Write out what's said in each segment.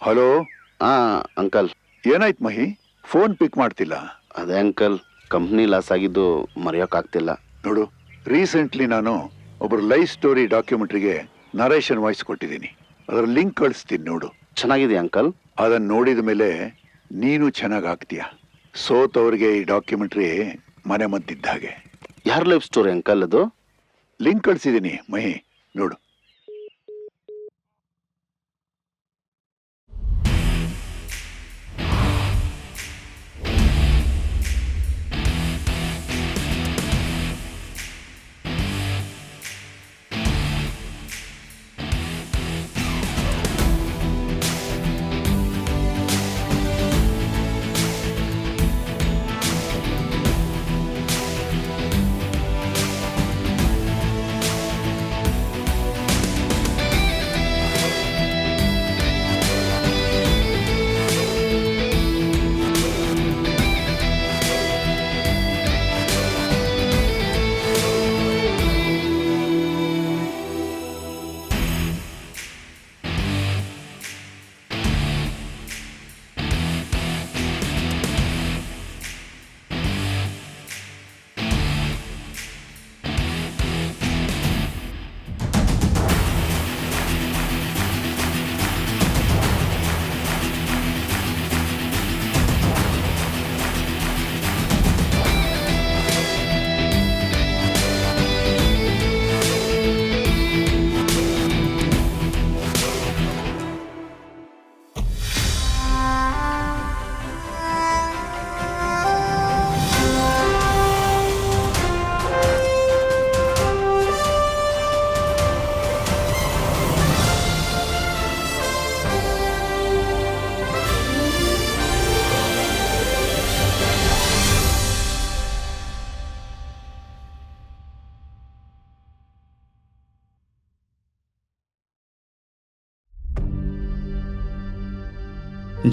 Hello. Uncle, ಏನಾಯ್ತು ಮಹಿ? Phone pick ಮಾಡ್ತಿಲ್ಲ. ಅದೇ ಅಂಕಲ್, ಕಂಪ್ನಿ ಲಾಸ್ ಆಗಿದ್ದು ಮರೆಯೋಕ್ಕಾಗ್ತಿಲ್ಲ. ನೋಡು, ರೀಸೆಂಟ್ಲಿ ನಾನು ಒಬ್ಬರು ಲೈಫ್ ಸ್ಟೋರಿ ಡಾಕ್ಯುಮೆಂಟ್ರಿಗೆ ನರೇಶನ್ ವಾಯ್ಸ್ ಕೊಟ್ಟಿದ್ದೀನಿ. ಅದರ ಲಿಂಕ್ ಕಳಿಸ್ತೀನಿ ನೋಡು. ಚೆನ್ನಾಗಿದೆ ಅಂಕಲ್. ಅದನ್ನ ನೋಡಿದ ಮೇಲೆ ನೀನು ಚೆನ್ನಾಗಿ ಆಗ್ತೀಯ. ಸೋತವ್ರಿಗೆ ಈ ಡಾಕ್ಯುಮೆಂಟ್ರಿ ಮನೆ ಮದ್ದಿದ್ದ ಹಾಗೆ. ಯಾರ ಲೈಫ್ ಸ್ಟೋರಿ ಅಂಕಲ್ ಅದು? ಲಿಂಕ್ ಕಳಿಸಿದ್ದೀನಿ ಮಹಿ, ನೋಡು.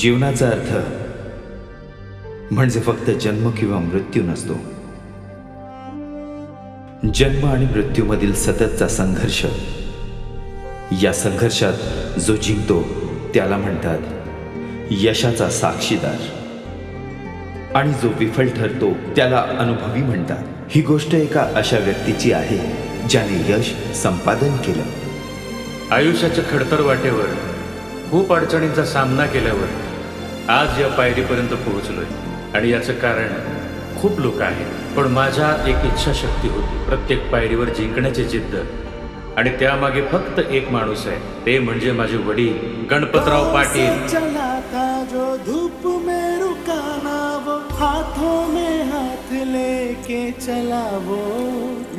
जीवनाचा अर्थ म्हणजे फक्त जन्म किंवा मृत्यू नसतो. जन्म आणि मृत्यूमधील सततचा संघर्ष. या संघर्षात जो जिंकतो त्याला म्हणतात यशाचा साक्षीदार, आणि जो विफल ठरतो त्याला अनुभवी म्हणतात. ही गोष्ट एका अशा व्यक्तीची आहे ज्याने यश संपादन केलं. आयुष्याच्या खडतर वाटेवर खूप अडचणींचा सामना केल्यावर आज या पायरीपर्यंत पोहोचलोय. आणि याचं कारण खूप लोक आहेत, पण माझ्या एक इच्छाशक्ती होती, प्रत्येक पायरीवर जिंकण्याची जिद्द. आणि त्यामागे फक्त एक माणूस आहे, ते म्हणजे माझे वडील गणपतराव पाटील. चलाता जो धूप में रुकाना वो, हाथों में हाथ लेके चला वो,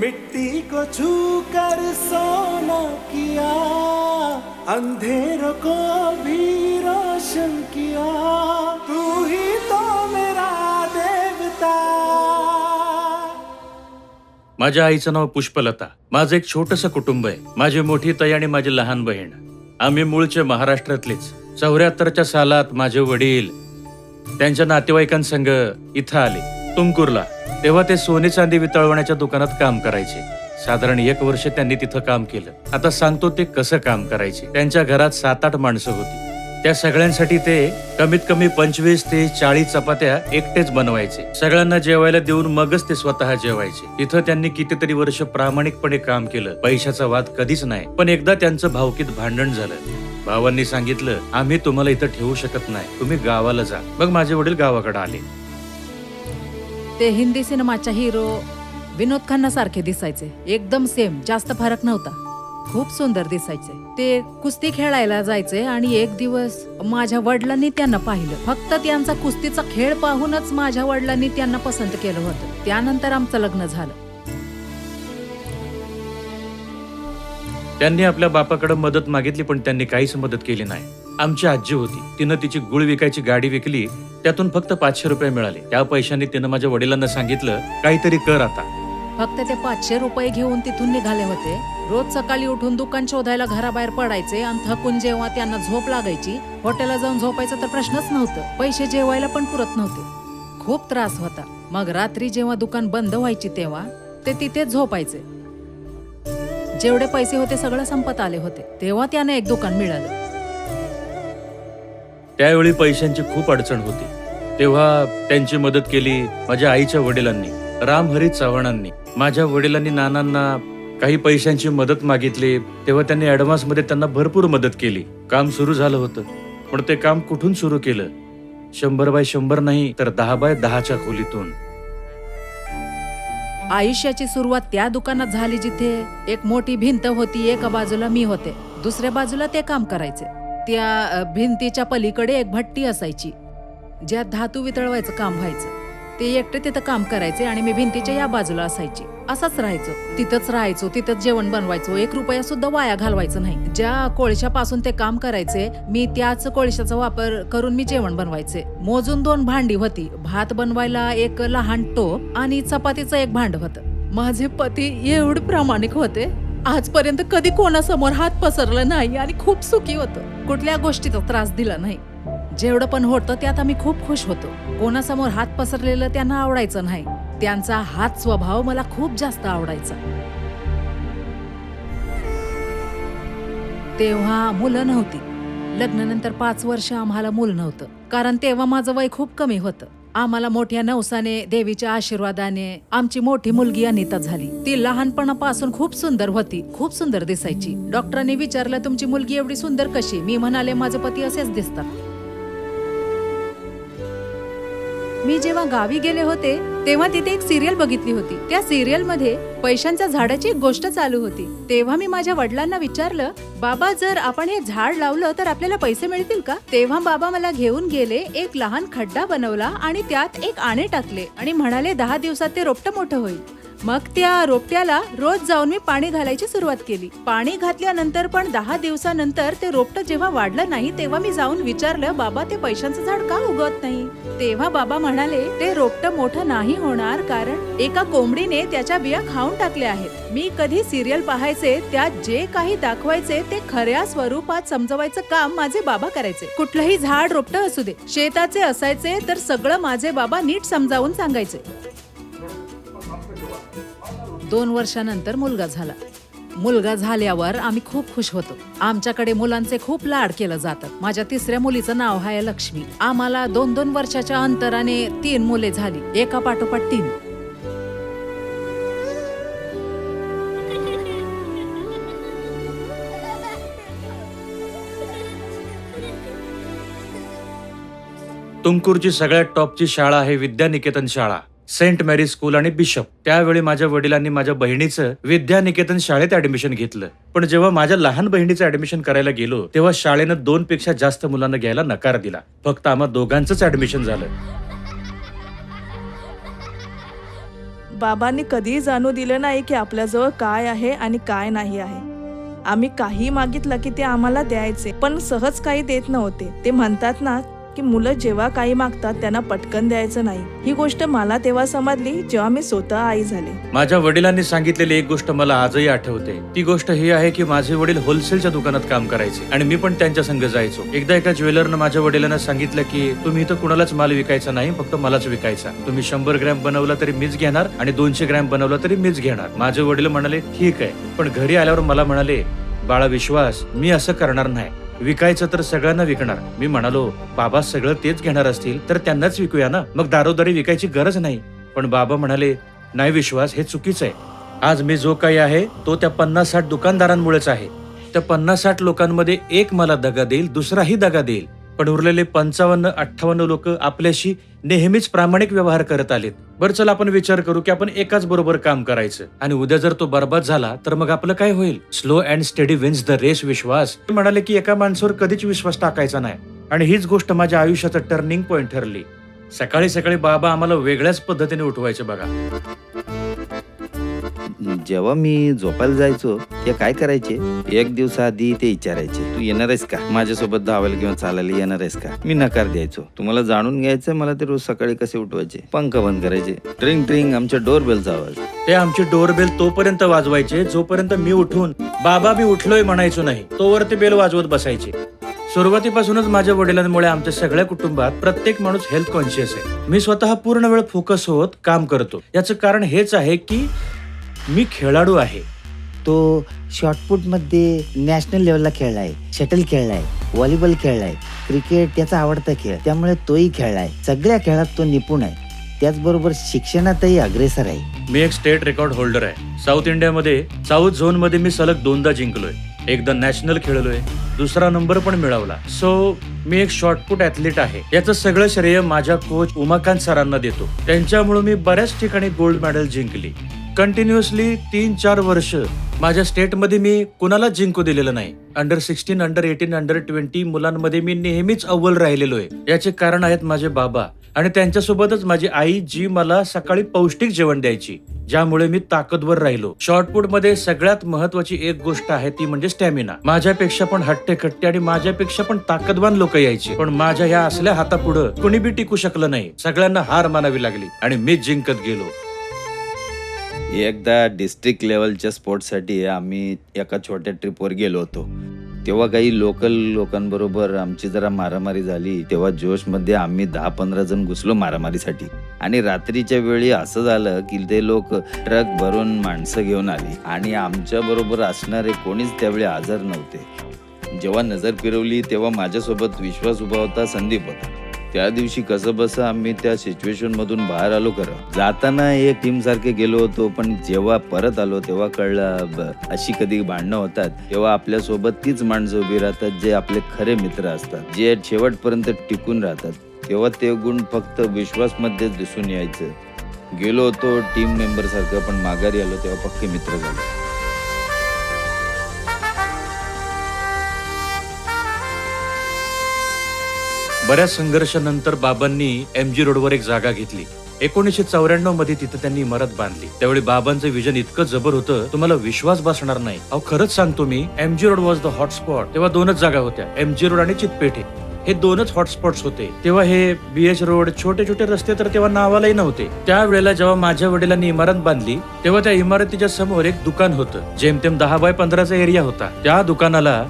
मिट्टी को छू कर सोना किया, अंधेरों को भी रोशन किया, तू ही तो मेरा देवता. माझ्या आईचं नाव पुष्पलता. माझं एक छोटंसं कुटुंब आहे. माझी मोठी ताई आणि माझी लहान बहीण. आम्ही मूळचे महाराष्ट्रातलेच. 74च्या सालात माझे वडील त्यांच्या नातेवाईकांसंग इथं आले, तुमकुरला. तेव्हा ते सोने चांदी वितळवण्याच्या दुकानात काम करायचे. साधारण 1 वर्ष त्यांनी तिथं काम केलं. आता सांगतो ते कसं काम करायचे. त्यांच्या घरात 7-8 माणसं होती. त्या सगळ्यांसाठी ते कमीत कमी 25 ते 40 चपात्या एकटेच बनवायचे. सगळ्यांना जेवायला देऊन मगच ते स्वतः जेवायचे. तिथं त्यांनी कितीतरी वर्ष प्रामाणिकपणे काम केलं. पैशाचा वाद कधीच नाही. पण एकदा त्यांचं भावकीत भांडण झालं. भावांनी सांगितलं, आम्ही तुम्हाला इथं ठेवू शकत नाही, तुम्ही गावाला जा. मग माझे वडील गावाकडे आले. ते हिंदी सिनेमाच्या हिरो विनोद खन्ना सारखे दिसायचे. एकदम सेम, जास्त फरक नव्हता. खूप सुंदर दिसायचे. ते कुस्ती खेळायला जायचे आणि एक दिवस माझ्या वडिलांनी त्यांना पाहिलं. फक्त त्यांचा कुस्तीचा खेळ पाहूनच माझ्या वडिलांनी त्यांना पसंत केलं होतं. त्यानंतर आमचं लग्न झालं. त्यांनी आपल्या बापाकडे मदत मागितली, पण त्यांनी काहीच मदत केली नाही. आमची आजी होती, तिनं तिची गुळ विकायची गाडी विकली. त्यातून फक्त 500 रुपये मिळाले. त्या पैशांनी तिनं माझ्या वडिलांना सांगितलं, काहीतरी कर आता. फक्त ते 500 रुपये घेऊन तिथून निघाले होते. रोज सकाळी उठून दुकान शोधायला घराबाहेर पडायचे आणि थकून जेव्हा त्यांना झोप लागायची, हॉटेलला जाऊन झोपायचा तर प्रश्नच नव्हतं. पैसे जेवायला पण पुरत नव्हते. खूप त्रास होता. मग रात्री जेव्हा दुकान बंद व्हायची तेव्हा ते तिथेच झोपायचे. जेवढे पैसे होते सगळं संपत आले होते. तेव्हा त्याने एक दुकान मिळालं. त्यावेळी पैशांची खूप अडचण होती. तेव्हा त्यांची मदत केली माझ्या आईच्या वडिलांनी, रामहरी चव्हाणांनी. माझ्या वडिलांनी नानांना काही पैशांची मदत मागितली, तेव्हा त्यांनी ऍडव्हान्स मध्ये त्यांना भरपूर मदत केली. काम सुरू झालं होतं, पण ते काम कुठून सुरू केलं? 100x100 नाही तर 10x10च्या खोलीतून. आयुष्याची सुरुवात त्या दुकानात झाली जिथे एक मोठी भिंत होती. एका बाजूला मी होते, दुसऱ्या बाजूला ते काम करायचे. त्या भिंतीच्या पलीकडे एक भट्टी असायची ज्यात धातू वितळवायचं काम व्हायचं. ते एकटे तिथं काम करायचे आणि मी भिंतीच्या या बाजूला असायची. असंच राहायचो, तिथंच राहायचो, तिथंच जेवण बनवायचो. 1 रुपया सुद्धा वाया घालवायचं नाही. ज्या कोळशापासून ते काम करायचे, मी त्याच कोळशाचा वापर करून मी जेवण बनवायचे. मोजून 2 भांडी होती. भात बनवायला एक लहान टोप आणि चपातीचं एक भांड होतं. माझे पती एवढे प्रामाणिक होते, आजपर्यंत कधी कोणासमोर हात पसरला नाही आणि खूप सुखी होतं. कुठल्या गोष्टीचा त्रास दिला नाही. जेवढं पण होतं त्यात आम्ही खूप खुश होतो. कोणासमोर हात पसरलेलं त्यांना आवडायचं नाही. त्यांचा हात स्वभाव मला खूप जास्त आवडायचा. तेव्हा मुलं नव्हती. लग्नानंतर 5 वर्ष आम्हाला मूल नव्हतं, कारण तेव्हा माझं वय खूप कमी होतं. आम्हाला मोठ्या नवसाने, देवीच्या आशीर्वादाने आमची मोठी मुलगी अनिता झाली. ती लहानपणापासून खूप सुंदर होती, खूप सुंदर दिसायची. डॉक्टरांनी विचारलं, तुमची मुलगी एवढी सुंदर कशी? मी म्हणाले, माझे पती असेच दिसतात. मी जेव्हा गावी गेले होते तेव्हा तिथे एक सिरियल बघितली होती. त्या सिरियल मध्ये पैशांच्या झाडाची एक गोष्ट चालू होती. तेव्हा मी माझ्या वडिलांना विचारलं, बाबा जर आपण हे झाड लावलं तर आपल्याला पैसे मिळतील का? तेव्हा बाबा मला घेऊन गेले, एक लहान खड्डा बनवला आणि त्यात एक आणे टाकले आणि म्हणाले 10 दिवसात ते रोपटं मोठं होईल. मग त्या रोपट्याला रोज जाऊन मी पाणी घालायची सुरुवात केली. पाणी घातल्यानंतर पण 10 दिवसानंतर ते रोपटं जेव्हा वाढलं नाही तेव्हा मी जाऊन विचारलं, बाबा ते पैशांचं झाड का उगवत नाही? तेव्हा बाबा म्हणाले, ते रोपटं मोठं नाही होणार कारण एका कोंबडीने त्याच्या बिया खाऊन टाकल्या आहेत. मी कधी सिरियल पाहायचे त्यात जे काही दाखवायचे ते खऱ्या स्वरूपात समजवायचं काम माझे बाबा करायचे. कुठलंही झाड रोपटं असू दे, शेताचे असायचे तर सगळं माझे बाबा नीट समजावून सांगायचे. 2 वर्षानंतर मुलगा झाला. मुलगा झाल्यावर आम्ही खूप खुश होतो. आमच्याकडे मुलांचे खूप लाड केलं जातात. माझ्या 3ऱ्या मुलीचं नाव आहे लक्ष्मी. आम्हाला 2-2 वर्षाच्या अंतराने 3 मुले झाली, एका पाठोपाठ 3. तुमकुरची सगळ्यात टॉपची शाळा आहे विद्यानिकेतन शाळा, सेंट मॅरी स्कूल आणि बिशप. त्यावेळी माझ्या वडिलांनी माझ्या बहिणीचं विद्यानिकेतन शाळेत ऍडमिशन घेतलं. पण जेव्हा माझ्या लहान बहिणीचं ऍडमिशन करायला गेलो तेव्हा शाळेनं 2 पेक्षा जास्त मुलांना घ्यायला नकार दिला. फक्त आम्हा दोघांचंच ऍडमिशन झालं. बाबांनी कधीही जाणू दिलं नाही की आपल्याजवळ काय आहे आणि काय नाही आहे. आम्ही काही मागितलं की ते आम्हाला द्यायचे, पण सहज काही देत नव्हते. ते म्हणतात ना की मुलं जेव्हा काही मागतात त्यांना पटकन द्यायचं नाही. ही गोष्ट मला तेव्हा समजली जेव्हा मी स्वतः आई झाले. माझ्या वडिलांनी सांगितलेली एक गोष्ट मला आजही आठवते. ती गोष्ट ही आहे की माझे वडील होलसेलच्या दुकानात काम करायचे आणि मी पण त्यांच्या संग जायचो. एकदा एका ज्वेलरनं माझ्या वडिलांना सांगितलं की तुम्ही इथं कुणालाच माल विकायचा नाही, फक्त मलाच विकायचा. तुम्ही 100 ग्रॅम बनवला तरी मीच घेणार आणि 200 ग्रॅम बनवला तरी मीच घेणार. माझे वडील म्हणाले ठीक आहे, पण घरी आल्यावर मला म्हणाले, बाळा विश्वास, मी असं करणार नाही. विकायचं तर सगळ्यांना विकणार. मी म्हणालो, बाबा सगळं तेच घेणार असतील तर त्यांनाच विकूया ना, मग दारोदारी विकायची गरज नाही. पण बाबा म्हणाले, नाही विश्वास, हे चुकीचं आहे. आज मी जो काही आहे तो त्या 50-60 दुकानदारांमुळेच आहे. त्या 50-60 लोकांमध्ये एक मला दगा देईल, दुसराही दगा देईल, पण उरलेले 55-58 लोक आपल्याशी नेहमीच प्रामाणिक व्यवहार करत आलेत. बरं चला आपण विचार करू की आपण एकाच बरोबर काम करायचं आणि उद्या जर तो बरबाद झाला तर मग आपलं काय होईल? Slow and steady wins the race. Vishwas म्हणाले की एका माणसावर कधीच विश्वास टाकायचा नाही आणि हीच गोष्ट माझ्या आयुष्याचं टर्निंग पॉइंट ठरली. सकाळी सकाळी बाबा आम्हाला वेगळ्याच पद्धतीने उठवायचे बघा. जेव्हा मी झोपायला जायचो ते काय करायचे, 1 दिवसाआधी ते विचारायचे, तू येणार आहेस का, माझ्यासोबत धावायला किंवा चालायला येणार आहेस का? मी नकार द्यायचो. तुम्हाला जाणून घ्यायचं मला ते रोज सकाळी कसे उठवायचे. पंख बंद करायचे, ट्रिंग ट्रिंग आमच्या डोरबेलचा आवाज. ते आमची डोरबेल तोपर्यंत वाजवायचे जोपर्यंत मी उठून बाबा मी उठलोय म्हणायचो नाही, तोवर ते बेल वाजवत बसायचे. सुरुवातीपासूनच माझ्या वडिलांमुळे आमच्या सगळ्या कुटुंबात प्रत्येक माणूस हेल्थ कॉन्शियस आहे. मी स्वतः पूर्ण वेळ फोकस होत काम करतो. याचं कारण हेच आहे की मी खेळाडू आहे. तो शॉर्टपुट मध्ये नॅशनल लेवलला खेळलाय, शटल खेळलाय, व्हॉलीबॉल खेळलाय, क्रिकेट त्याचा आवडता खेळ, त्यामुळे तोही खेळलाय. सगळ्या खेळात तो निपुण आहे. त्याचबरोबर शिक्षणातही अग्रेसर आहे. मी एक स्टेट रेकॉर्ड होल्डर आहे. साऊथ इंडियामध्ये साऊथ झोन मध्ये मी सलग 2दा जिंकलोय. एकदा नॅशनल खेळलोय, दुसरा नंबर पण मिळवला. सो मी एक शॉर्टपुट ऍथलीट आहे. याचं सगळं श्रेय माझ्या कोच उमाकांत सरांना देतो. त्यांच्यामुळे मी बऱ्याच ठिकाणी गोल्ड मेडल जिंकली. कंटिन्युअसली 3-4 वर्ष माझ्या स्टेटमध्ये मी कुणाला जिंकू दिलेलं नाही. अंडर 16, अंडर 18, अंडर 20 मुलांमध्ये मी नेहमीच अव्वल राहिलेलो आहे. याचे कारण आहेत माझे बाबा आणि त्यांच्यासोबतच माझी आई, जी मला सकाळी पौष्टिक जेवण द्यायची, ज्यामुळे मी ताकदवर राहिलो. शॉर्टपुट मध्ये सगळ्यात महत्वाची एक गोष्ट आहे, ती म्हणजे स्टॅमिना. माझ्यापेक्षा पण हट्टेखट्टे आणि माझ्यापेक्षा पण ताकदवान लोक यायची, पण माझ्या ह्या असल्या हातापुढं कोणी बी टिकू शकलं नाही. सगळ्यांना हार मानावी लागली आणि मी जिंकत गेलो. एकदा डिस्ट्रिक्ट लेवलच्या स्पोर्ट्ससाठी आम्ही एका छोट्या ट्रिपवर गेलो होतो. तेव्हा काही लोकल लोकांबरोबर आमची जरा मारामारी झाली. तेव्हा जोशमध्ये आम्ही 10-15 जण घुसलो मारामारीसाठी. आणि रात्रीच्या वेळी असं झालं की ते लोक ट्रक भरून माणसं घेऊन आली आणि आमच्या बरोबर असणारे कोणीच त्यावेळी हजर नव्हते. जेव्हा नजर फिरवली तेव्हा माझ्यासोबत विश्वास उभा होता, संदीप होता. त्या दिवशी कसं बसं आम्ही त्या सिच्युएशन मधून बाहेर आलो. खरं जाताना एक टीम सारखे गेलो होतो, पण जेव्हा परत आलो तेव्हा कळलं अशी कधी भांडणं होतात तेव्हा आपल्या सोबत तीच माणसं उभी राहतात, जे आपले खरे मित्र असतात, जे शेवटपर्यंत टिकून राहतात. तेव्हा ते गुण फक्त विश्वास मध्ये दिसून यायचं. गेलो होतो टीम मेंबर सारखं, पण माघारी आलो तेव्हा पक्के मित्र झाले. बऱ्याच संघर्षानंतर बाबांनी MG रोडवर एक जागा घेतली. 1994 मध्ये तिथे त्यांनी इमारत बांधली. त्यावेळी बाबांचं विजन इतकं जबर होतं, तुम्हाला विश्वास बसणार नाही. अहो खरंच सांगतो मी, MG road was the hotspot. तेव्हा 2च जागा होत्या, MG रोड आणि चितपेठे. हे 2च हॉटस्पॉट्स होते. तेव्हा हे BH रोड, छोटे छोटे रस्ते तर तेव्हा नावालाही नव्हते. त्यावेळेला जेव्हा माझ्या वडिलांनी इमारत बांधली तेव्हा त्या इमारतीच्या समोर एक दुकान होतं. जेमतेम 10x15चा एरिया होता. त्या दुकानाला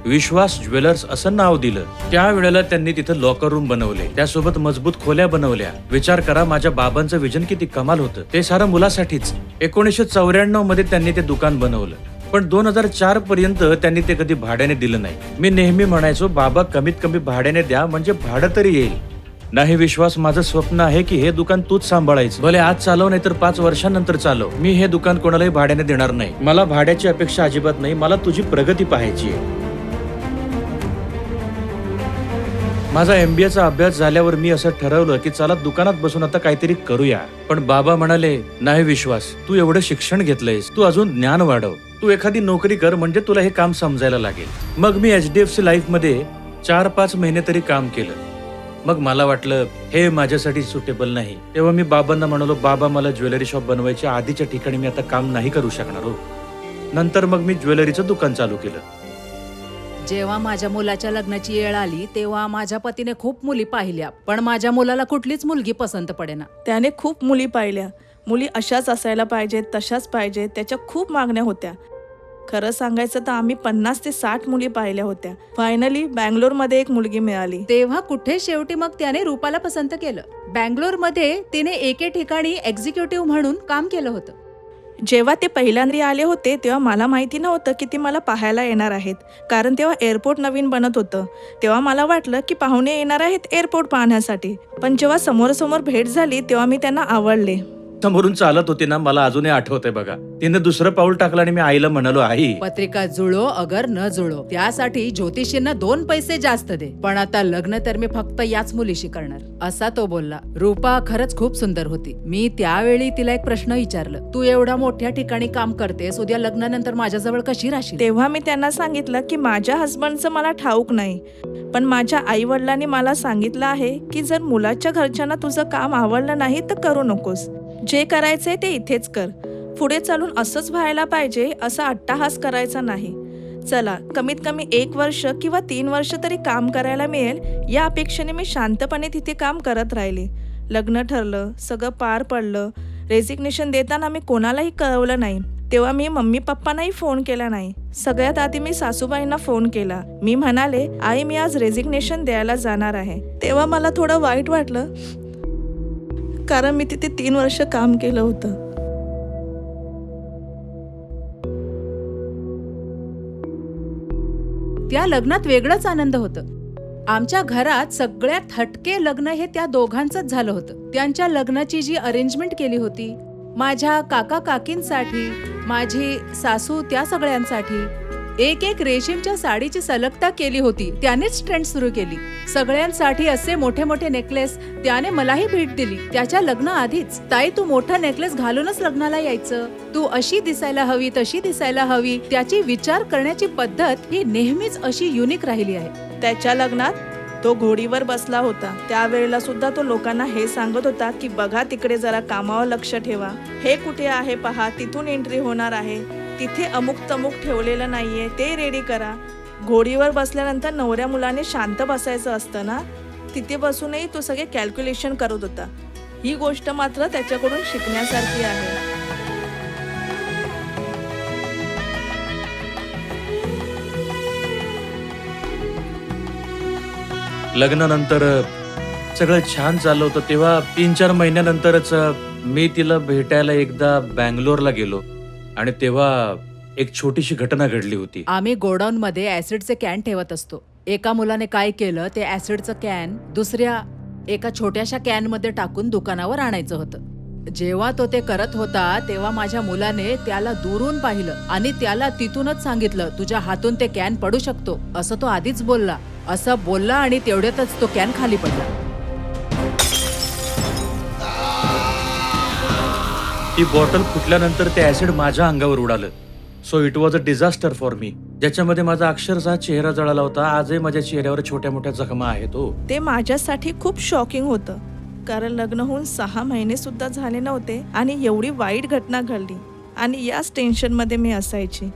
विश्वास ज्वेलर्स असं नाव दिलं. त्यावेळेला त्यांनी तिथं लॉकर रूम बनवले, त्यासोबत मजबूत खोल्या बनवल्या. विचार करा, माझ्या बाबांचं विजन किती कमाल होतं. ते सारं मुलासाठीच. 1994 मध्ये त्यांनी ते दुकान बनवलं, पण 2004 पर्यंत त्यांनी ते कधी भाड्याने दिलं नाही. मी नेहमी म्हणायचो, बाबा कमीत कमी भाड्याने द्या, म्हणजे भाडं तरी येईल. नाही विश्वास, माझं स्वप्न आहे की हे दुकान तूच सांभाळायचं. भले आज चालव नाही तर 5 वर्षांनंतर चालव. मी हे दुकान कोणालाही भाड्याने देणार नाही. मला भाड्याची अपेक्षा अजिबात नाही. मला तुझी प्रगती पाहायची आहे. माझा MBAचा अभ्यास झाल्यावर मी असं ठरवलं की चला दुकानात बसून आता काहीतरी करूया. पण बाबा म्हणाले, नाही विश्वास, तू एवढं शिक्षण घेतलंयस, तू अजून ज्ञान वाढव, तू एखादी नोकरी कर, म्हणजे तुला हे काम समजायला लागेल. मग मी HDFC लाईफ मध्ये 4-5 महिने तरी काम केलं. मग मला वाटलं हे माझ्यासाठी सुटेबल नाही. तेव्हा मी बाबांना म्हणालो, बाबा मला ज्वेलरी शॉप बनवायच्या आधीच्या ठिकाणी मी आता काम नाही करू शकणार हो. नंतर मग मी ज्वेलरीचं दुकान चालू केलं. जेव्हा माझ्या मुलाच्या लग्नाची वेळ आली तेव्हा माझ्या पतीने खूप मुली पाहिल्या, पण माझ्या मुलाला कुठलीच मुलगी पसंत पडेना. त्याने खूप मुली पाहिल्या. मुली अशाच असायला पाहिजेत, तशाच पाहिजेत, त्याच्या खूप मागण्या होत्या. खरं सांगायचं तर आम्ही 50 ते 60 मुली पाहिल्या होत्या. फायनली बँगलोरमध्ये एक मुलगी मिळाली. तेव्हा कुठे शेवटी मग त्याने रूपाला पसंत केलं. बँगलोरमध्ये तिने एके ठिकाणी एक्झिक्युटिव्ह म्हणून काम केलं होतं. जेव्हा ते पहिल्यांदा आले होते तेव्हा मला माहिती नव्हतं की ते मला पाहायला येणार आहेत, कारण तेव्हा एअरपोर्ट नवीन बनत होतं. तेव्हा मला वाटलं की पाहुणे येणार आहेत एअरपोर्ट पाहण्यासाठी. पण जेव्हा समोरासमोर भेट झाली तेव्हा मी त्यांना आवडले. समोरून चालत होती ना, मला अजूनही आठवतंय बघा. तिने दुसरं पाऊल टाकलं आणि मी आईला म्हणालो, आई पत्रिका जुळो अगर न जुळो, त्यासाठी ज्योतिषींना 2 पैसे जास्त दे, पण आता लग्न तर मी फक्त याच मुलीशी करणार, असा तो बोलला. रूपा खरंच खूप सुंदर होती. मी त्यावेळी तिला एक प्रश्न विचारलं, तू एवढ्या मोठ्या ठिकाणी काम करतेस, उद्या लग्नानंतर माझ्याजवळ कशी राहशील? तेव्हा मी त्यांना सांगितलं की माझ्या हस्बंडचं मला ठाऊक नाही, पण माझ्या आई वडिलांनी मला सांगितलं आहे की जर मुलाच्या घरच्यांना तुझं काम आवडलं नाही तर करू नकोस. जे करायचंय ते इथेच कर. पुढे चालून असंच व्हायला पाहिजे असा अट्टाहास करायचा नाही. चला, कमीत कमी 1 वर्ष किंवा 3 वर्ष तरी काम करायला मिळेल या अपेक्षेने मी शांतपणे तिथे काम करत राहिले. लग्न ठरलं, सगळं पार पडलं. रेजिग्नेशन देताना मी कोणालाही कळवलं नाही. तेव्हा मी मम्मी पप्पांनाही फोन केला नाही. सगळ्यात आधी मी सासूबाईंना फोन केला. मी म्हणाले, आई मी आज रेजिग्नेशन द्यायला जाणार आहे. तेव्हा मला थोडं वाईट वाटलं, कारण मी तिथे 3 वर्ष काम केलं होतं. त्या लग्नात वेगळंच आनंद होतं. आमच्या घरात सगळ्यात हटके लग्न हे त्या दोघांचंच झालं होतं. त्यांच्या लग्नाची जी अरेंजमेंट केली होती, माझ्या काका काकींसाठी, माझी सासू, त्या सगळ्यांसाठी एक एक रेशीमच्या साडीची सलगता केली होती. त्यानेच ट्रेंड सुरू केली. सगळ्यांसाठी असे मोठे मोठे नेकलेस त्याने मलाही भेट दिली. त्याच्या लग्न आधीच, ताई तू मोठा नेकलेस घालूनच लग्नाला यायचं, तू अशी दिसायला हवी, तशी दिसायला हवी. त्याची विचार करण्याची पद्धत ही नेहमीच अशी युनिक राहिली आहे. त्याच्या लग्नात तो घोडीवर बसला होता. त्यावेळेला सुद्धा तो लोकांना हे सांगत होता की बघा तिकडे जरा कामावर लक्ष ठेवा, हे कुठे आहे पहा, तिथून एंट्री होणार आहे, तिथे अमुक तमुक ठेवलेलं नाहीये, ते रेडी करा. घोडीवर बसल्यानंतर नवऱ्या मुलाने शांत बसायचं असतं ना, तिथे बसूनही तो सगळे कॅल्क्युलेशन करत होता. ही गोष्ट मात्र त्याच्याकडून शिकण्यासारखी आहे. लग्नानंतर सगळं छान चाललं होतं. तेव्हा 3-4 महिन्यानंतरच मी तिला भेटायला एकदा बँगलोरला गेलो आणि तेव्हा एक छोटीशी घटना घडली होती. आम्ही गोडाऊन मध्ये ऍसिडचे कॅन ठेवत असतो. एका मुलाने काय केलं, ते ऍसिडचं कॅन दुसऱ्या एका छोट्याशा कॅन मध्ये टाकून दुकानावर आणायचं होतं. जेव्हा तो ते करत होता तेव्हा माझ्या मुलाने त्याला दुरून पाहिलं आणि त्याला तिथूनच सांगितलं, तुझ्या हातून ते कॅन पडू शकतो, असं तो आधीच बोलला. असं बोलला आणि तेवढ्यातच तो कॅन खाली पडला. ती बॉटल फुटल्यानंतर ते ऍसिड माझ्या अंगावर उडालं. So it was a disaster for me, ज्याच्यामध्ये माझा अक्षरशः चेहरा जळाला होता. आजही माझ्या चेहऱ्यावर छोट्या मोठ्या जखमा आहेत. ते माझ्यासाठी खूप शॉकिंग होतं, कारण लग्न होऊन 6 महिने सुद्धा झाले नव्हते आणि एवढी वाईट घटना घडली आणि याच टेन्शनमध्ये मी असायची.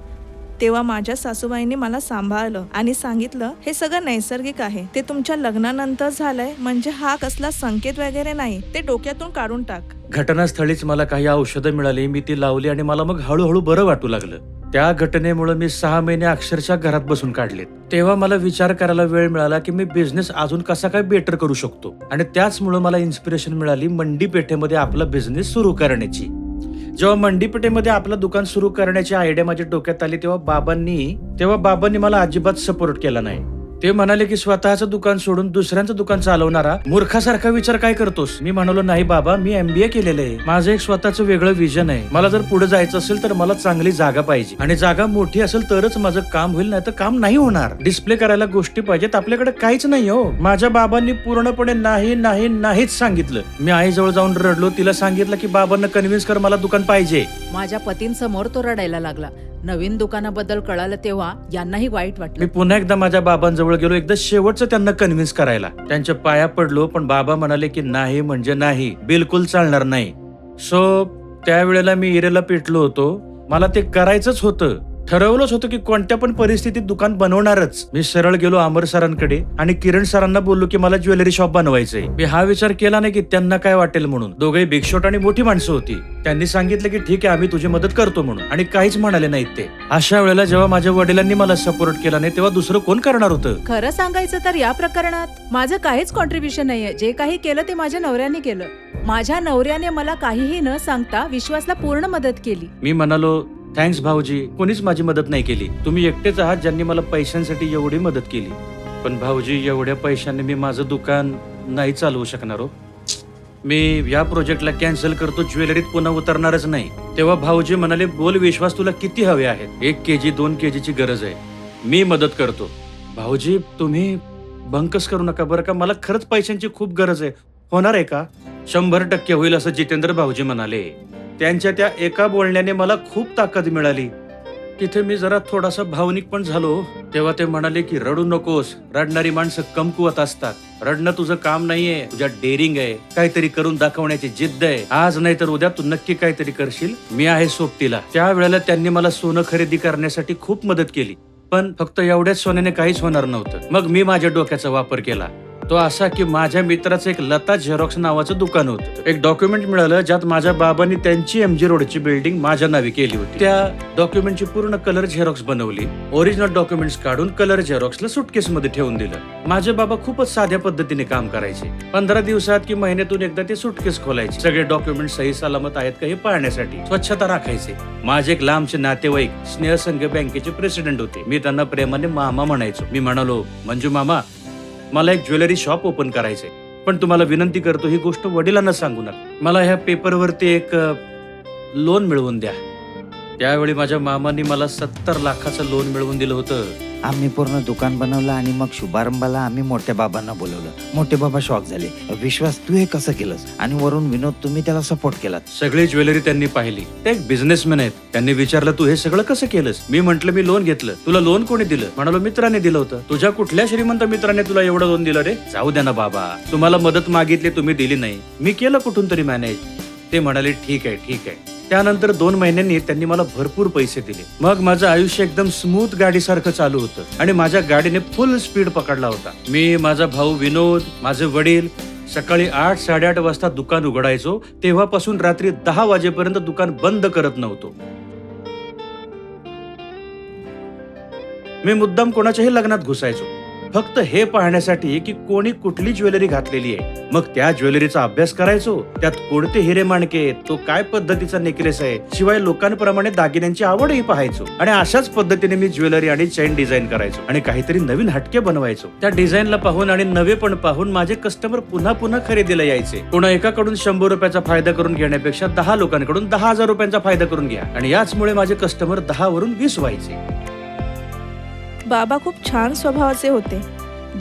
तेव्हा माझ्या सासूबाईंनी मला सांभाळलं आणि सांगितलं, हे सगळं नैसर्गिक आहे, ते तुमच्या लग्नानंतर झालंय, म्हणजे हा कसला संकेत वगैरे नाही, ते डोक्यातून काढून टाक. घटनास्थळीच मला काही औषधं मिळाली, मी ती लावली आणि मला मग हळूहळू बरं वाटू लागलं. त्या घटनेमुळे मी 6 महिने अक्षरशः घरात बसून काढलेत. तेव्हा मला विचार करायला वेळ मिळाला की मी बिझनेस अजून कसा काय बेटर करू शकतो आणि त्याचमुळे मला इन्स्पिरेशन मिळाली मंडी पेठेमध्ये आपला बिझनेस सुरू करण्याची. जेव्हा मंडी पेठेमध्ये आपलं दुकान सुरू करण्याची आयडिया माझ्या डोक्यात आली तेव्हा बाबांनी मला अजिबात सपोर्ट केला नाही. ते म्हणाले की स्वतःचं दुकान सोडून दुसऱ्यांचं दुकान चालवणारा मूर्खासारखा विचार काय करतोस. मी म्हणालो, नाही बाबा, मी MBA केलेलं आहे, माझं एक स्वतःचं वेगळं विजन आहे, मला जर पुढे जायचं असेल तर मला चांगली जागा पाहिजे आणि जागा मोठी असेल तरच माझं काम होईल, नाही तर काम नाही होणार. डिस्प्ले करायला गोष्टी पाहिजेत, आपल्याकडे काहीच नाही हो. माझ्या बाबांनी पूर्णपणे नाही नाही नाहीच सांगितलं. मी आईजवळ जाऊन रडलो, तिला सांगितलं की बाबांना कन्व्हिन्स कर, मला दुकान पाहिजे. माझ्या पतींसमोर तो रडायला लागला. नवीन दुकानाबद्दल कळालं तेव्हा यांनाही वाईट वाटलं. मी पुन्हा एकदा माझ्या बाबांजवळ गेलो, एकदा शेवटचं त्यांना कन्व्हिन्स करायला. त्यांच्या पाया पडलो, पण बाबा म्हणाले की नाही म्हणजे नाही, बिलकुल चालणार नाही. सो त्यावेळेला मी इरेला पेटलो होतो. मला ते करायचंच होतं, ठरवलंच होतं की कोणत्या पण परिस्थितीत दुकान बनवणारच. मी सरळ गेलो अमर सरांकडे आणि किरण सरांना बोललो की मला ज्वेलरी शॉप बनवायचंय. मी हा विचार केला नाही की त्यांना काय वाटेल म्हणून. दोघे बिग शॉट आणि मोठी माणसं होती. त्यांनी सांगितलं की ठीक आहे, आम्ही तुझी मदत करतो म्हणून, आणि काहीच म्हणाले नाहीत ते. अशा वेळेला जेव्हा माझ्या वडिलांनी मला सपोर्ट केला नाही तेव्हा दुसरं कोण करणार होतं. खरं सांगायचं तर या प्रकरणात माझं काहीच कॉन्ट्रीब्युशन नाहीये. जे काही केलं ते माझ्या नवऱ्याने केलं. माझ्या नवऱ्याने मला काहीही न सांगता विश्वासला पूर्ण मदत केली. मी म्हणालो, थँक्स भाऊजी, कोणीच माझी मदत नाही केली, तुम्ही एकटेच आहात ज्यांनी मला पैशांसाठी एवढी मदत केली. पण भाऊजी, एवढ्या पैशाने मी माझं दुकान नाही चालवू शकणार हो. मी या प्रोजेक्टला कॅन्सल करतो, ज्वेलरीत पुन्हा उतरणारच नाही. तेव्हा भाऊजी म्हणाले, बोल विश्वास, तुला किती हवे आहेत? 1 kg 2 kgची गरज आहे, मी मदत करतो. भाऊजी, तुम्ही भंकस करू नका बरं का, मला खरंच पैशांची खूप गरज आहे. होणार आहे का? 100% होईल असं जितेंद्र भाऊजी म्हणाले. त्यांच्या त्या एका बोलण्याने मला खूप ताकद मिळाली. तिथे मी जरा थोडासा भावनिक पण झालो. तेव्हा ते म्हणाले की रडू नकोस, रडणारी माणसं कमकुवत असतात. रडणं तुझं काम नाहीये, तुझ्या डेअरिंग आहे, काहीतरी करून दाखवण्याची जिद्द आहे. आज नाही तर उद्या तू नक्की काहीतरी करशील, मी आहे सोबतीला. त्यावेळेला त्यांनी मला सोनं खरेदी करण्यासाठी खूप मदत केली, पण फक्त एवढ्याच सोन्याने काहीच होणार नव्हतं. मग मी माझ्या डोक्याचा वापर केला. तो असा की माझ्या मित्राचं एक लता झेरॉक्स नावाचं दुकान होतं. एक डॉक्युमेंट मिळालं ज्यात माझ्या बाबांनी त्यांची MG रोडची बिल्डिंग माझ्या नावे केली होती. त्या डॉक्युमेंटची पूर्ण कलर झेरॉक्स बनवली. ओरिजिनल डॉक्युमेंट्स काढून कलर झेरॉक्सला सुटकेस मध्ये ठेवून दिलं. माझे बाबा खूपच साध्या पद्धतीने काम करायचे. 15 दिवसात की महिन्यातून एकदा ते सुटकेस खोलायचे. सगळे डॉक्युमेंट सही सलामत आहेत का हे पाहण्यासाठी स्वच्छता राखायचे. माझे एक लांबचे नातेवाईक स्नेहसंघ बँकेचे प्रेसिडेंट होते. मी त्यांना प्रेमाने मामा म्हणायचो. मी म्हणालो, मंजू मामा, मला एक ज्वेलरी शॉप ओपन करायचंय, पण तुम्हाला विनंती करतो ही गोष्ट वडिलांना सांगू नका. मला ह्या पेपरवरती एक लोन मिळवून द्या. त्यावेळी माझ्या मामांनी मला 70 लाखाचं लोन मिळवून दिलं होतं. आम्ही पूर्ण दुकान बनवलं आणि मग शुभारंभाला आम्ही मोठ्या बाबांना बोलवलं. मोठे बाबा शॉक झाले. विश्वास, तू हे कसं केलंस? आणि वरून विनोद, तुम्ही त्याला सपोर्ट केलात. सगळी ज्वेलरी त्यांनी पाहिली. ते एक बिझनेसमॅन आहेत. त्यांनी विचारलं, तू हे सगळं कसं केलंस? मी म्हंटल, मी लोन घेतलं. तुला लोन कोणी दिलं? म्हणालो, मित्राने दिलं होतं. तुझ्या कुठल्या श्रीमंत मित्राने तुला एवढं लोन दिलं रे? जाऊ द्या ना बाबा, तुम्हाला मदत मागितली, तुम्ही दिली नाही, मी केलं कुठून तरी मॅनेज. ते म्हणाले, ठीक आहे ठीक आहे. त्यानंतर 2 महिन्यांनी त्यांनी मला भरपूर पैसे दिले. मग माझं आयुष्य एकदम स्मूथ गाडीसारखं चालू होतं आणि माझ्या गाडीने फुल स्पीड पकडला होता. मी, माझा भाऊ विनोद, माझे वडील सकाळी 8-8:30 वाजता दुकान उघडायचो. तेव्हापासून रात्री 10 वाजेपर्यंत दुकान बंद करत नव्हतो. मी मुद्दाम कोणाच्याही लग्नात घुसायचो, फक्त हे पाहण्यासाठी की कोणी कुठली ज्वेलरी घातलेली आहे. मग त्या ज्वेलरीचा अभ्यास करायचो. त्यात कोणते हिरे माणके, तो काय पद्धतीचा नेकलेस आहे, शिवाय लोकांप्रमाणे दागिन्यांची आवडही पाहायचो. आणि अशाच पद्धतीने मी ज्वेलरी आणि चेन डिझाईन करायचो आणि काहीतरी नवीन हटके बनवायचो. त्या डिझाईनला पाहून आणि नवेपण पाहून माझे कस्टमर पुन्हा पुन्हा खरेदीला यायचे. कोणा एकाकडून 100 रुपयाचा फायदा करून घेण्यापेक्षा 10 लोकांकडून 10,000 रुपयांचा फायदा करून घ्या. आणि याचमुळे माझे कस्टमर 10 वरून 20 व्हायचे. बाबा खूप छान स्वभावाचे होते.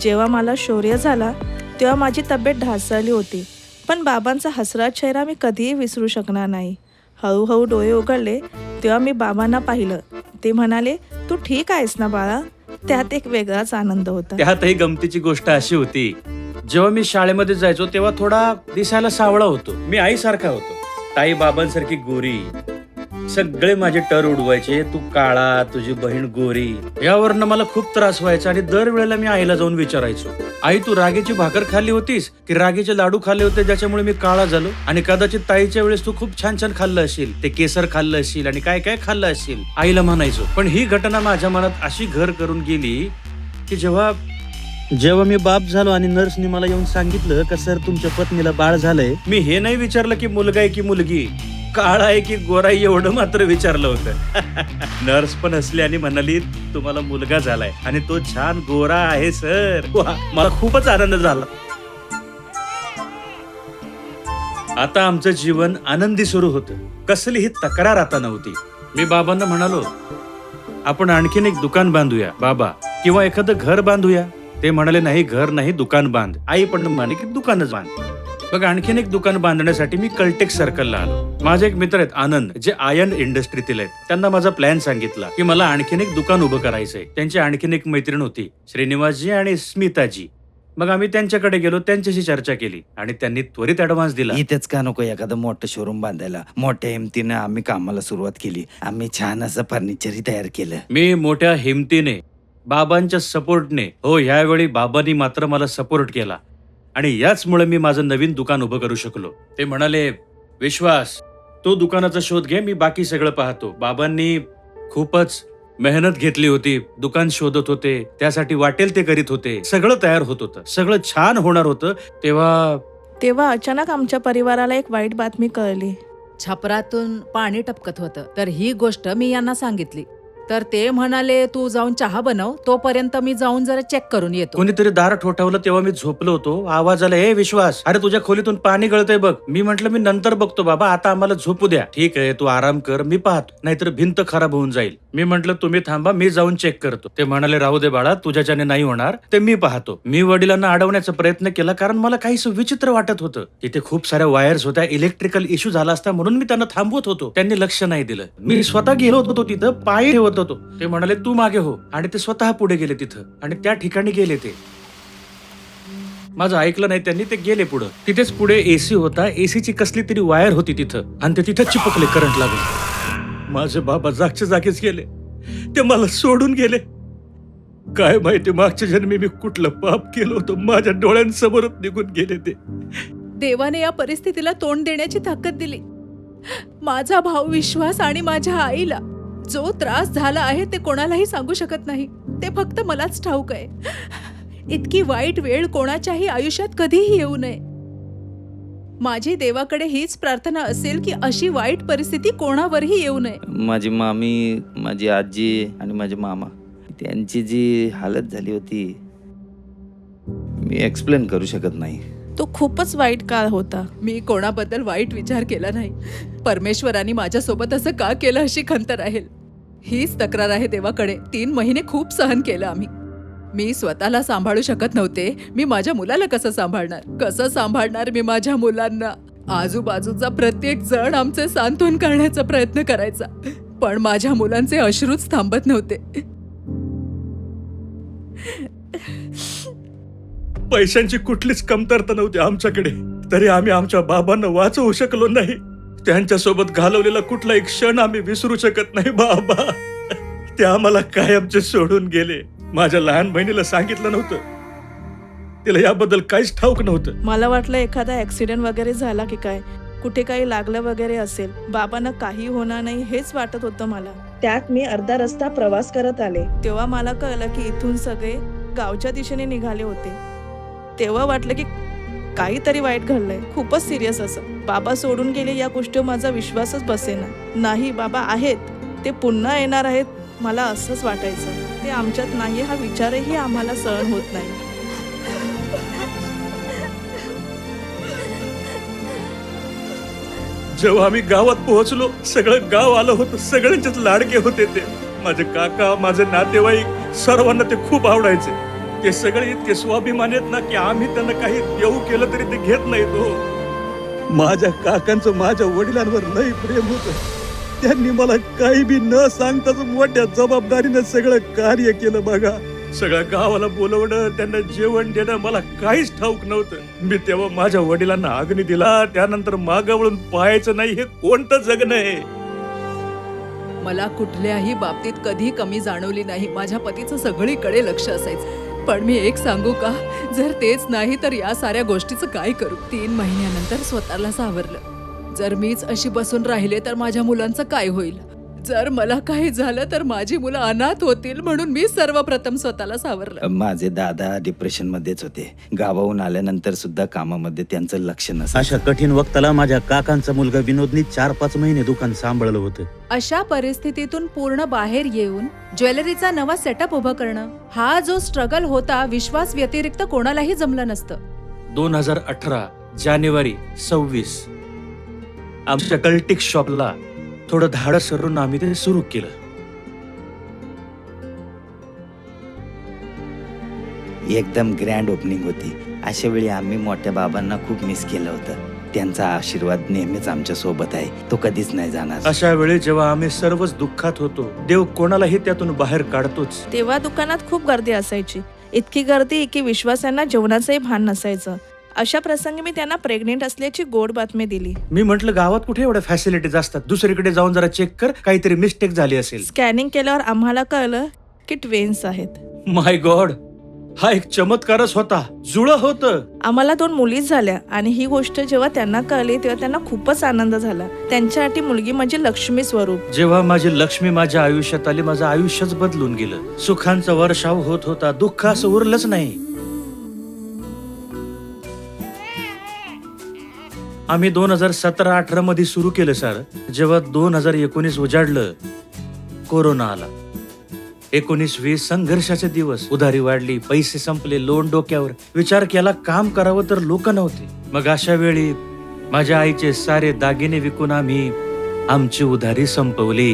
जेव्हा मला शौर्य झाला तेव्हा माझी तब्येत ढासळली होती, पण बाबांचा हसरा चेहरा मी कधीही विसरू शकणार नाही. हळूहळू डोळे उघडले तेव्हा मी बाबांना पाहिलं. ते म्हणाले, तू ठीक आहेस ना बाळा? त्यात एक वेगळाच आनंद होता. त्यातही गमतीची गोष्ट अशी होती, जेव्हा मी शाळेमध्ये जायचो तेव्हा थोडा दिसायला सावळा होतो. मी आईसारखा होतो. ताई बाबांसारखी गोरी. सगळे माझे टर उडवायचे, तू काळा, तुझी बहीण गोरी. यावरनं मला खूप त्रास व्हायचा आणि दरवेळेला मी आईला जाऊन विचारायचो, आई तू रागीची भाकर खाल्ली होतीस की रागीचे लाडू खाल्ले होते ज्याच्यामुळे मी काळा झालो? आणि कदाचित ताईच्या वेळेस तू खूप छान छान खाल्लं असेल, ते केसर खाल्लं असेल आणि काय काय खाल्लं असेल, आईला म्हणायचो. पण ही घटना माझ्या मनात अशी घर करून गेली की जेव्हा मी बाप झालो आणि नर्सनी मला येऊन सांगितलं का सर तुमच्या पत्नीला बाळ झालंय, मी हे नाही विचारलं की मुलगा आहे की मुलगी, काळा आहे की गोरा आहे, एवढं मात्र विचारलं होतं. नर्स पण हसली आणि म्हणाली, तुम्हाला मुलगा झालाय आणि तो छान गोरा आहे सर. वा, मला खूपच आनंद झाला. आता आमचं जीवन आनंदी सुरू होतं. कसलीही तक्रार आता नव्हती. मी बाबांना म्हणालो, आपण आणखीन एक दुकान बांधूया बाबा, किंवा एखादं घर बांधूया. ते म्हणाले, नाही घर नाही, दुकान बांध. आई पण म्हणाली की दुकानच बांध. बघ, आणखीन एक दुकान बांधण्यासाठी मी कल्टेक सर्कलला आलो. माझे एक मित्र आहेत आनंद, जे आयर्न इंडस्ट्रीतील आहेत. त्यांना माझा प्लॅन सांगितला की मला आणखीन एक दुकान उभं करायचंय. त्यांची आणखीन एक मैत्रीण होती, श्रीनिवासजी आणि स्मिताजी. मग आम्ही त्यांच्याकडे गेलो, त्यांच्याशी चर्चा केली आणि त्यांनी त्वरित ऍडव्हान्स दिला. इथेच का नको एखादं मोठं शोरूम बांधायला? मोठ्या हिमतीनं आम्ही कामाला सुरुवात केली. आम्ही छान असं फर्निचरही तयार केलं. मी मोठ्या हिमतीने, बाबांच्या सपोर्टने, हो ह्यावेळी बाबांनी मात्र मला सपोर्ट केला आणि याचमुळे मी माझं नवीन दुकान उभं करू शकलो. ते म्हणाले, विश्वास तो दुकानाचा शोध घे, मी बाकी सगळं पाहतो. बाबांनी खूपच मेहनत घेतली होती. दुकान शोधत होते, त्यासाठी वाटेल ते करीत होते. सगळं तयार होत होतं, सगळं छान होणार होतं. तेव्हा अचानक आमच्या परिवाराला एक वाईट बातमी कळली. छपरातून पाणी टपकत होतं. तर ही गोष्ट मी यांना सांगितली. तर ते म्हणाले, तू जाऊन चहा बनव, तोपर्यंत मी जाऊन जरा चेक करून येतो. कोणीतरी दार ठोठावलं तेव्हा मी झोपलो होतो. आवाज आला, हे विश्वास, अरे तुझ्या खोलीतून पाणी गळतंय बघ. मी म्हंटल, मी नंतर बघतो बाबा, आता आम्हाला झोपू द्या. ठीक आहे, तू आराम कर, मी पाहतो, नाहीतर भिंत खराब होऊन जाईल. मी म्हंटल, तुम्ही थांबा, मी जाऊन चेक करतो. ते म्हणाले, राहू दे बाळा, तुझ्याच्याने नाही होणार, ते मी पाहतो. मी वडिलांना अडवण्याचा प्रयत्न केला, कारण मला काहीसं विचित्र वाटत होतं. तिथे खूप साऱ्या वायर्स होत्या, इलेक्ट्रिकल इश्यू झाला असता म्हणून मी त्यांना थांबवत होतो. त्यांनी लक्ष नाही दिलं. मी स्वतः गेलो होतो तिथं, पाय ठेवत होतो. ते म्हणाले, तू मागे हो. आणि ते स्वतः पुढे गेले तिथं आणि त्या ठिकाणी गेले. ते माझं ऐकलं नाही त्यांनी, ते गेले पुढे. तिथेच पुढे एसी होता, एसीची कसली तरी वायर होती तिथं आणि ते तिथं चिपकले, करंट लागले. माझे बाबा जागच्या जागीच गेले. ते मला सोडून गेले. काय माहिती मागच्या जन्मी मी कुठलं पाप केलं होतं, माझ्या डोळ्यांसमोरच निघून गेले ते. देवाने या परिस्थितीला तोंड देण्याची ताकद दिली. माझा भाऊ विश्वास आणि माझ्या आईला जो त्रास झाला आहे ते कोणालाही सांगू शकत नाही. ते फक्त मलाच ठाऊक आहे. इतकी वाईट वेळ कोणाच्याही आयुष्यात कधीही येऊ नये. माझी देवाकडे हीच प्रार्थना असेल की अशी वाईट परिस्थिती कोणावरही येऊ नये. माझी मामी, माझी आजी आणि माझे मामा, त्यांची जी हालत झाली होती. मी एक्सप्लेन करू शकत नाही. तो खूपच वाईट काळ होता. मी कोणाबद्दल वाईट विचार केला नाही. परमेश्वराने माझ्यासोबत असं का केलं अशी खंत राहील. हीच तक्रार आहे देवाकडे. 3 महिने खूप सहन केलं आम्ही. मी स्वतःला सांभाळू शकत नव्हते. मी माझ्या मुलाला कसं सांभाळणार मी माझ्या मुलांना. आजूबाजूचा प्रत्येक जण आमचे सांत्वन करण्याचा प्रयत्न करायचा, पण माझ्या मुलांचे अश्रूच थांबत नव्हते. पैशांची कुठलीच कमतरता नव्हती आमच्याकडे, तरी आम्ही आमच्या बाबांना वाचवू शकलो नाही. त्यांच्यासोबत घालवलेला कुठलाही क्षण आम्ही विसरू शकत नाही. बाबा ते आम्हाला कायमचे सोडून गेले. माझ्या लहान बहिणीला सांगितलं नव्हतं, तिला याबद्दल काहीच ठाऊक नव्हतं. मला वाटलं एखादा ऍक्सिडेंट वगैरे झाला की काय, कुठे काही लागलं वगैरे असेल. बाबांना काही होणार नाही हेच वाटत होतं मला. त्यात मी अर्धा रस्ता प्रवास करत आले तेव्हा मला कळलं की इथून सगळे गावच्या दिशेने निघाले होते. तेव्हा वाटलं की काहीतरी वाईट घडलंय, खूपच सिरियस असं. बाबा सोडून गेले या गोष्टीवर माझा विश्वासच बसेना. नाही, बाबा आहेत, ते पुन्हा येणार आहेत. मला असंच वाटायचं. ते आमच्यात नाही हा विचारही आम्हाला सहन होत नाही. जेव्हा आम्ही गावात पोहोचलो, सगळं गाव आलं होतं. सगळ्यांचेच लाडके होते ते. माझे काका, माझे नातेवाईक, सर्वांना ते खूप आवडायचे. ते सगळे इतके स्वाभिमानी आहेत ना की आम्ही त्यांना काही देऊ केलं तरी ते घेत नाहीत. हो, माझ्या काकांचं माझ्या वडिलांवर लई प्रेम होतं. त्यांनी मला काही बी न सांगताच मोठ्या जबाबदारीनं सगळं कार्य केलं. बघा, सगळ्या गावाला बोलवणं, त्यांना जेवण देणं मला काहीच ठाऊक नव्हतं. मी तेव्हा माझ्या वडिलांना अग्नी दिला, त्यानंतर मागावळून पाहायचं नाही. हे कोणतं जगणं आहे. मला कुठल्याही बाबतीत कधी कमी जाणवली नाही. माझ्या पतीचं सगळीकडे लक्ष असायचं. पण मी एक सांगू का, जर तेच नाही तर या साऱ्या गोष्टीचं काय करू. 3 महिन्यानंतर स्वतःला सावरलं. जर मीच अशी बसून राहिले तर माझ्या मुलांचं काय होईल. जर मला काही झालं तर माझी मुलं अनाथ होतील, म्हणून मी सर्वप्रथम स्वतःला सावरलं. माझे दादा डिप्रेशन मध्येच होते. गावाहून आल्यानंतर सुद्धा कामामध्ये त्यांचं लक्ष नसायचं. अशा कठीण वक्ताला माझ्या काकांचा मुलगा विनोदनी 4-5 महिने दुकान सांभाळलं होतं. अशा परिस्थितीतून पूर्ण बाहेर येऊन ज्वेलरीचा नवा सेटअप उभं करणं, हा जो स्ट्रगल होता, विश्वास व्यतिरिक्त कोणालाही जमलं नसतं. 2018 जानेवारी 26 आमच्या कल्टिक शॉपला थोडं धाडस करून आम्ही ते सुरू केलं. एकदम ग्रँड ओपनिंग होती. अशा वेळी आम्ही मोठ्या बाबांना खूप मिस केलं होतं. त्यांचा आशीर्वाद नेहमीच आमच्या सोबत आहे, तो कधीच नाही जाणार. अशा वेळी जेव्हा आम्ही सर्वच दुःखात होतो, देव कोणालाही त्यातून बाहेर काढतोच. तेव्हा दुकानात खूप गर्दी असायची. इतकी गर्दी की विश्वासांना जेवणाचंही भान नसायचं. अशा प्रसंगी मी त्यांना प्रेग्नेंट असल्याची गोड बातमी दिली. मी म्हंटल, गावात कुठे एवढ्या फॅसिलिटीज असतात, दुसरीकडे जाऊन जरा चेक कर, काहीतरी मिस्टेक झाली असेल. स्कॅनिंग केल्यावर आम्हाला कळलं की ट्विन्स आहेत. माय गॉड, हा एक चमत्कारच होता. जुळं होतं. आम्हाला 2 मुलीच झाल्या आणि ही गोष्ट जेव्हा त्यांना कळली तेव्हा त्यांना खूपच आनंद झाला. त्यांच्यासाठी मुलगी म्हणजे लक्ष्मी स्वरूप. जेव्हा माझी लक्ष्मी माझ्या आयुष्यात आली, माझं आयुष्यच बदलून गेलं. सुखांचा वर्षाव होत होता, दुःख असं उरलंच नाही. आम्ही 2017-18 मध्ये सुरू केलं सर. जेव्हा 2019 उजाडलं, कोरोना आला. 19-20 संघर्षाचे दिवस. उधारी वाढली, पैसे संपले, लोन डोक्यावर. विचार केला काम करावं तर लोक नव्हते. मग अशा वेळी माझ्या आईचे सारे दागिने विकून आम्ही आमची उधारी संपवली.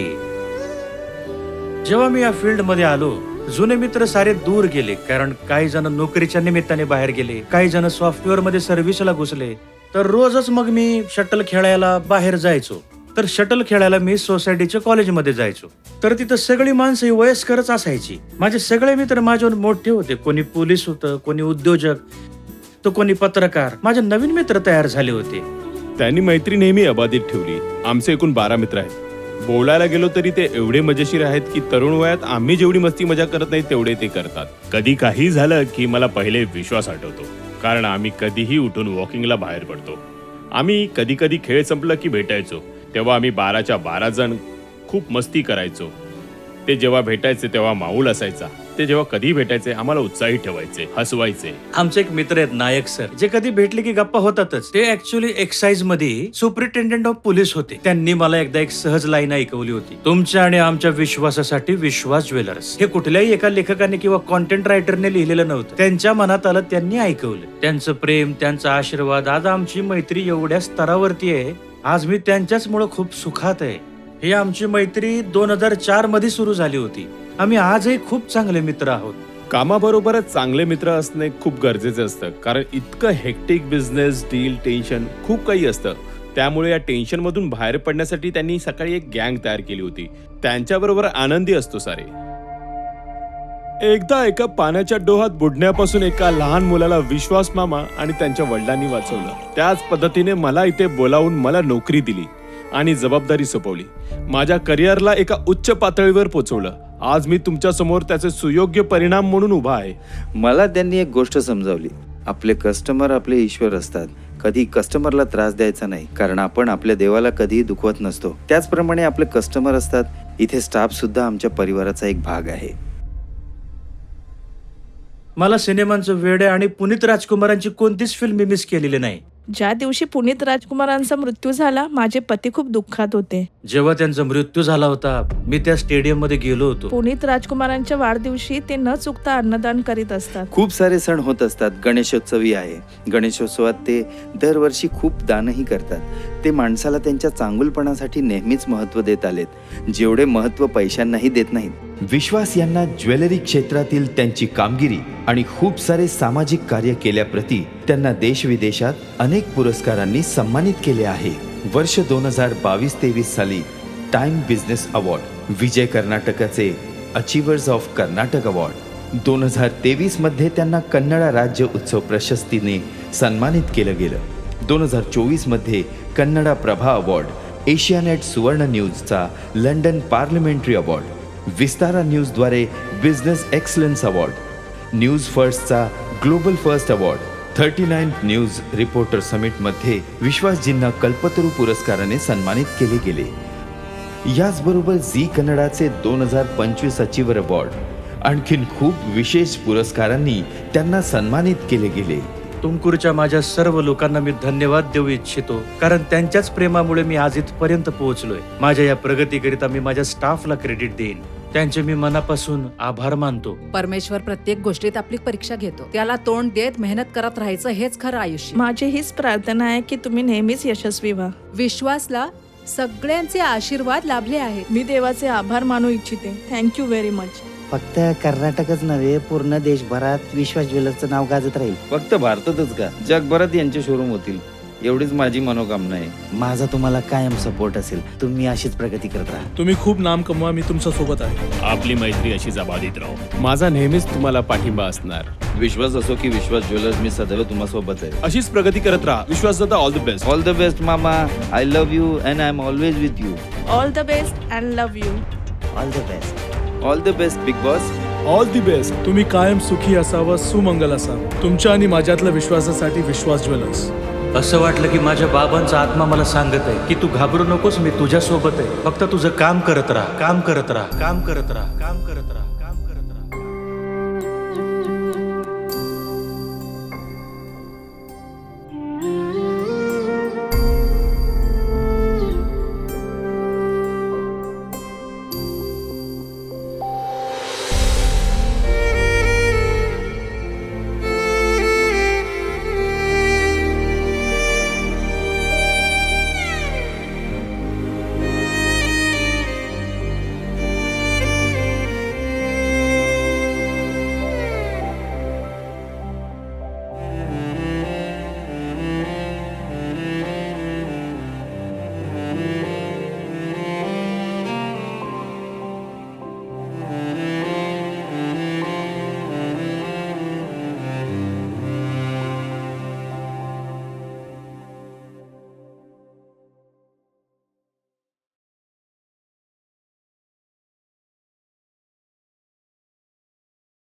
जेव्हा मी या फील्ड मध्ये आलो, जुने मित्र सारे दूर गेले, कारण काही जण नोकरीच्या निमित्ताने बाहेर गेले, काही जण सॉफ्टवेअर मध्ये सर्व्हिसला घुसले. तर रोजच मग मी शटल खेळायला बाहेर जायचो. तर शटल खेळायला मी सोसायटीच्या कॉलेजमध्ये जायचो. तर तिथं सगळी माणसं वयस्करच असायची. माझे सगळे मित्र माझ्यावर मोठे होते. कोणी पोलीस होतं, कोणी उद्योजक, तर कोणी पत्रकार. माझे नवीन मित्र तयार झाले होते. त्यांनी मैत्री नेहमी अबाधित ठेवली. आमचे एकूण 12 मित्र आहेत. बोलायला गेलो तरी ते एवढे मजेशीर आहेत की तरुण वयात आम्ही जेवढी मस्ती मजा करत नाही तेवढे ते करतात. कधी काही झालं की मला पहिले विश्वास आठवतो, कारण आम्ही कधीही उठून वॉकिंगला बाहेर पडतो. आम्ही कधी कधी खेळ संपलं की भेटायचो. तेव्हा आम्ही 12च्या 12 जण खूप मस्ती करायचो. ते जेव्हा भेटायचे तेव्हा माऊल असायचा. ते जेव्हा कधी भेटायचे आम्हाला उत्साही ठेवायचे, हसवायचे. आमचे एक मित्र आहेत नायक सर, जे कधी भेटले की गप्पा होतातच. ते ऍक्च्युली एक्साइज मध्ये सुपरिटेंडेंट ऑफ पोलीस होते. त्यांनी मला एकदा एक सहज लाईन ऐकवली होती, तुमच्या आणि आमच्या विश्वासासाठी विश्वास ज्वेलर्स. हे कुठल्याही एका लेखकाने किंवा कॉन्टेंट रायटरने लिहिलेलं नव्हतं. त्यांच्या मनात आलं, त्यांनी ऐकवलं. त्यांचं प्रेम, त्यांचा आशीर्वाद, आज आमची मैत्री एवढ्या स्तरावरती आहे. आज मी त्यांच्याचमुळे खूप सुखात आहे. ही आमची मैत्री 2004 मध्ये सुरू झाली होती. आम्ही आजही खूप चांगले मित्र आहोत. कामाबरोबरच चांगले मित्र असणे खूप गरजेचं असतं, कारण इतकं हेक्टिक बिझनेस डील, टेन्शन खूप काही असतं. त्यामुळे या टेन्शन मधून बाहेर पडण्यासाठी त्यांनी सकाळी एक गँग तयार केली होती. त्यांच्याबरोबर आनंदी असतो सारे. एकदा एका पाण्याच्या डोहात बुडण्यापासून एका लहान मुलाला विश्वास मामा आणि त्यांच्या वडिलांनी वाचवलं. त्याच पद्धतीने मला इथे बोलावून मला नोकरी दिली आणि जबाबदारी सोपवली. माझ्या करिअरला एका उच्च पातळीवर पोहोचवलं. आज मी तुमच्या समोर त्याचे सुयोग्य परिणाम म्हणून उभा आहे. मला त्यांनी एक गोष्ट समजावली, आपले कस्टमर आपले ईश्वर असतात. कधी कस्टमरला त्रास द्यायचा नाही, कारण आपण आपल्या देवाला कधीही दुखवत नसतो. त्याचप्रमाणे आपले कस्टमर असतात. इथे स्टाफ सुद्धा आमच्या परिवाराचा एक भाग आहे. मला सिनेमांचं वेड आहे आणि पुनीत राजकुमारांची कोणतीच फिल्म मी मिस केलेली नाही. ज्या दिवशी पुनीत राजकुमारांचा मृत्यू झाला, माझे पती खूप दुःखात होते. जेव्हा त्यांचा मृत्यू झाला होता, मी त्या स्टेडियम मध्ये गेलो होतो. पुनीत राजकुमारांच्या वाढदिवशी ते न चुकता अन्नदान करीत असतात. खूप सारे सण होत असतात. गणेशोत्सवही आहे. गणेशोत्सवात ते दरवर्षी खूप दानही करतात. ते माणसाला त्यांच्या चांगुलपणासाठी नेहमीच महत्त्व देत आलेत, जेवढे महत्त्व पैशांनाही देत नाहीत. विश्वास यांना ज्वेलरी क्षेत्रातील त्यांची कामगिरी आणि खूप सारे सामाजिक कार्य केल्याप्रती त्यांना देशविदेशात अनेक पुरस्कारांनी सन्मानित केले आहे. वर्ष 2022-23 साली टाइम बिझनेस अवॉर्ड, विजय कर्नाटकाचे अचिव्हर्स ऑफ कर्नाटक अवॉर्ड, 2023 मध्ये त्यांना कन्नडा राज्य उत्सव प्रशस्तीने सन्मानित केलं गेलं. 2024 मध्ये कन्नडा प्रभा अवॉर्ड, एशियानेट सुवर्ण न्यूजचा लंडन पार्लमेंटरी अवॉर्ड, विस्तारा न्यूजद्वारे बिझनेस एक्सलन्स अवॉर्ड, न्यूज फर्स्टचा global first award, 39 news reporter समिटमध्ये विश्वासजींना कल्पतरू पुरस्काराने सन्मानित केले गेले. याचबरोबर झी कन्नडाचे 2025 अचीवर अवॉर्ड, आणखीन खूप विशेष पुरस्कारांनी त्यांना सन्मानित केले गेले. तुमकुरच्या माझ्या सर्व लोकांना मी धन्यवाद देऊ इच्छितो, कारण त्यांच्याच प्रेमामुळे मी आज इथपर्यंत पोहोचलोय. माझ्या या प्रगतीकरिता मी माझ्या स्टाफला क्रेडिट देईन. त्यांचे मी मनापासून आभार मानतो. परमेश्वर प्रत्येक गोष्टीत आपली परीक्षा घेतो. त्याला तोंड देत मेहनत करत राहायचं, हेच खरं आयुष्य. माझी हीच प्रार्थना आहे की तुम्ही नेहमीच यशस्वी व्हा. विश्वासला सगळ्यांचे आशीर्वाद लाभले आहेत. मी देवाचे आभार मानू इच्छिते. Thank you very much. फक्त कर्नाटकच नव्हे, पूर्ण देशभरात विश्वास ज्वेलर्सचं नाव गाजत राहील. फक्त भारतातच का, जगभरात यांचे शोरूम होतील, एवढीच माझी मनोकामना आहे. माझा तुम्हाला कायम सपोर्ट असेल. तुम्ही अशीच प्रगती करत राहा. तुम्ही खूप नाम कमवा, मी तुमच्या सोबत आहे. आपली मैत्री अशीच अबाधित राहो. माझा नेहमीच तुम्हाला पाठिंबा असणार. विश्वास असो की विश्वास ज्वेलर्स, मी सदैव तुम्हासोबत आहे. अशीच प्रगती करत राहा. विश्वास दादा, all the best. All the best मामा. I love you and I am always with you. All the best and love you. All the best. All the best big boss. All the best. तुम्ही कायम सुखी असावं, सुमंगल असावं. तुमच्या आणि माझ्यातल्या विश्वासासाठी विश्वास jewellers. असं वाटलं की माझ्या बाबांचा आत्मा मला सांगत आहे की तू घाबरू नकोस, मी तुझ्या सोबत आहे. फक्त तुझं काम करत राहा, काम करत राहा, काम करत राहा, काम करत राहा.